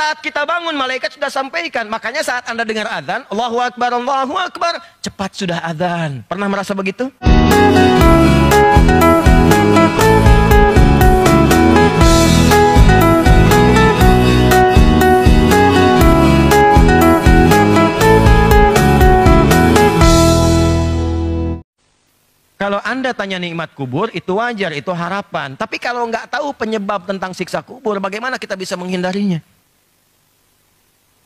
Saat kita bangun, malaikat sudah sampaikan. Makanya saat Anda dengar azan, Allahu Akbar, cepat sudah azan. Pernah merasa begitu? Kalau Anda tanya nikmat kubur, itu wajar, itu harapan. Tapi kalau nggak tahu penyebab tentang siksa kubur, bagaimana kita bisa menghindarinya?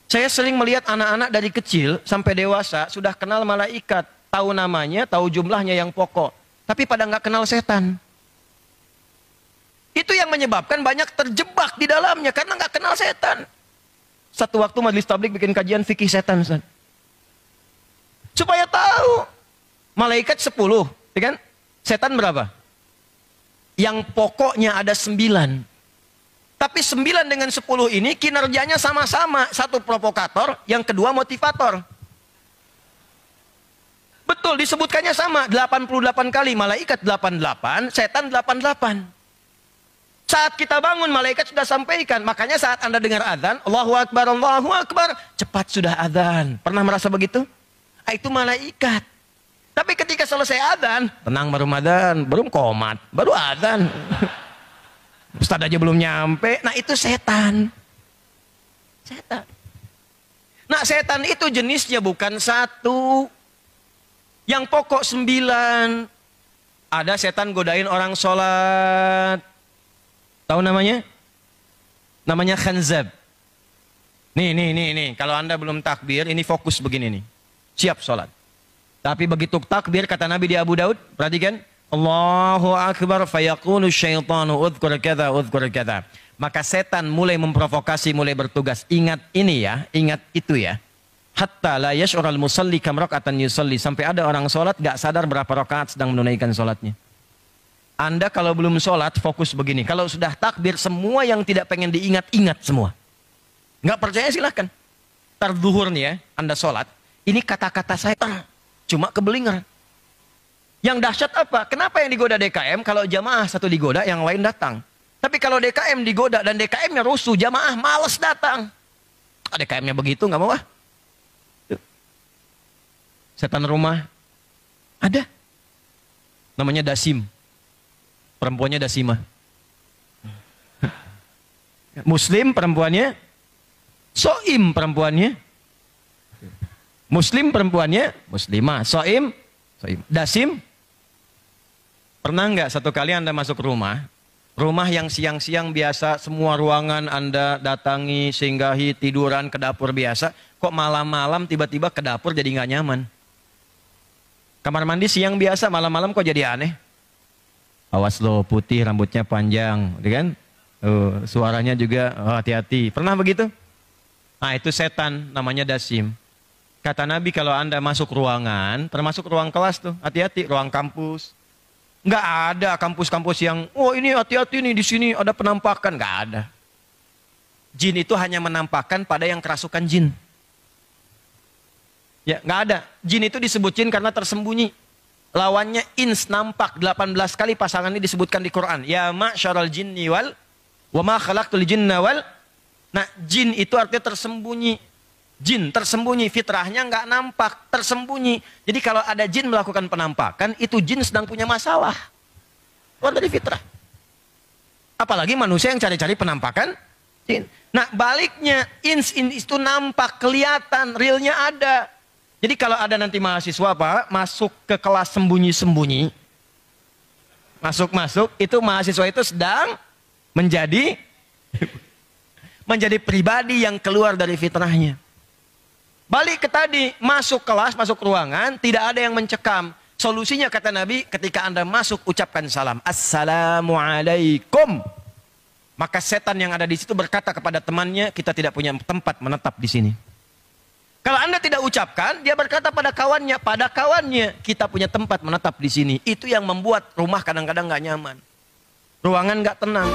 Saya sering melihat anak-anak dari kecil sampai dewasa sudah kenal malaikat, tahu namanya, tahu jumlahnya yang pokok, tapi pada nggak kenal setan. Itu yang menyebabkan banyak terjebak di dalamnya karena nggak kenal setan. Satu waktu majelis tablik bikin kajian fikih setan, Ustaz. Supaya tahu malaikat 10, ya kan? Setan berapa? Yang pokoknya ada 9. Tapi 9 dengan 10 ini kinerjanya sama-sama. Satu provokator, yang kedua motivator. Betul, disebutkannya sama. 88 kali, malaikat 88, setan 88. Saat kita bangun, malaikat sudah sampaikan. Makanya saat Anda dengar azan, Allahu Akbar, cepat sudah azan. Pernah merasa begitu? Itu malaikat. Tapi ketika selesai azan, tenang baru azan, belum komat, baru azan. Ustaz aja belum nyampe. Nah itu setan. Setan. Nah setan itu jenisnya bukan satu. Yang pokok 9. Ada setan godain orang sholat. Tahu namanya? Namanya khanzab. Nih. Kalau Anda belum takbir, ini fokus begini nih. Siap sholat. Tapi begitu takbir, kata Nabi di Abu Daud, perhatikan. Allahu Akbar fayaqulu syaitanu udhkur kadza. Maka setan mulai memprovokasi, mulai bertugas. Ingat ini ya, ingat itu ya. Hatta la yash'ural musalli kam raka'atan yusalli. Sampai ada orang sholat gak sadar berapa rakaat sedang menunaikan sholatnya. Anda kalau belum sholat fokus begini. Kalau sudah takbir, semua yang tidak pengen diingat, ingat semua. Gak percaya silahkan. Terduhur nih ya, Anda sholat. Ini kata-kata saya cuma keblinger. Yang dahsyat apa? Kenapa yang digoda DKM? Kalau jamaah satu digoda, yang lain datang. Tapi kalau DKM digoda dan DKM-nya rusuh, jamaah males datang. DKM-nya begitu, nggak mau ah. Setan rumah ada. Namanya Dasim. Perempuannya Dasima. Muslim perempuannya. Soim perempuannya. Muslim perempuannya. Muslimah. Soim. Dasim. Pernah nggak satu kali Anda masuk rumah yang siang-siang biasa, semua ruangan Anda datangi, singgahi, tiduran, ke dapur biasa, kok malam-malam tiba-tiba ke dapur jadi nggak nyaman? Kamar mandi siang biasa, malam-malam kok jadi aneh? Awas lo, putih, rambutnya panjang, kan? Suaranya juga hati-hati. Pernah begitu? Nah itu setan, namanya Dasim. Kata Nabi kalau Anda masuk ruangan, termasuk ruang kelas tuh, hati-hati, ruang kampus. Nggak ada kampus-kampus yang, oh ini hati-hati nih, di sini ada penampakan. Nggak ada. Jin itu hanya menampakkan pada yang kerasukan jin. Ya, nggak ada. Jin itu disebut jin karena tersembunyi. Lawannya ins, nampak. 18 kali pasangan ini disebutkan di Quran. Ya ma'syaral jinni wal, wa ma khalaqtul jinna wal. Nah, jin itu artinya tersembunyi. Jin tersembunyi, fitrahnya nggak nampak, tersembunyi. Jadi kalau ada jin melakukan penampakan, itu jin sedang punya masalah. Keluar dari fitrah. Apalagi manusia yang cari-cari penampakan jin. Nah baliknya, ins itu nampak, kelihatan, realnya ada. Jadi kalau ada nanti mahasiswa Pak, masuk ke kelas sembunyi-sembunyi, masuk-masuk, itu mahasiswa itu sedang menjadi pribadi yang keluar dari fitrahnya. Balik ke tadi, masuk kelas, masuk ruangan, tidak ada yang mencekam. Solusinya kata Nabi, ketika Anda masuk ucapkan salam. Assalamualaikum. Maka setan yang ada di situ berkata kepada temannya, kita tidak punya tempat menetap di sini. Kalau Anda tidak ucapkan, dia berkata pada kawannya, kita punya tempat menetap di sini. Itu yang membuat rumah kadang-kadang nggak nyaman. Ruangan nggak tenang.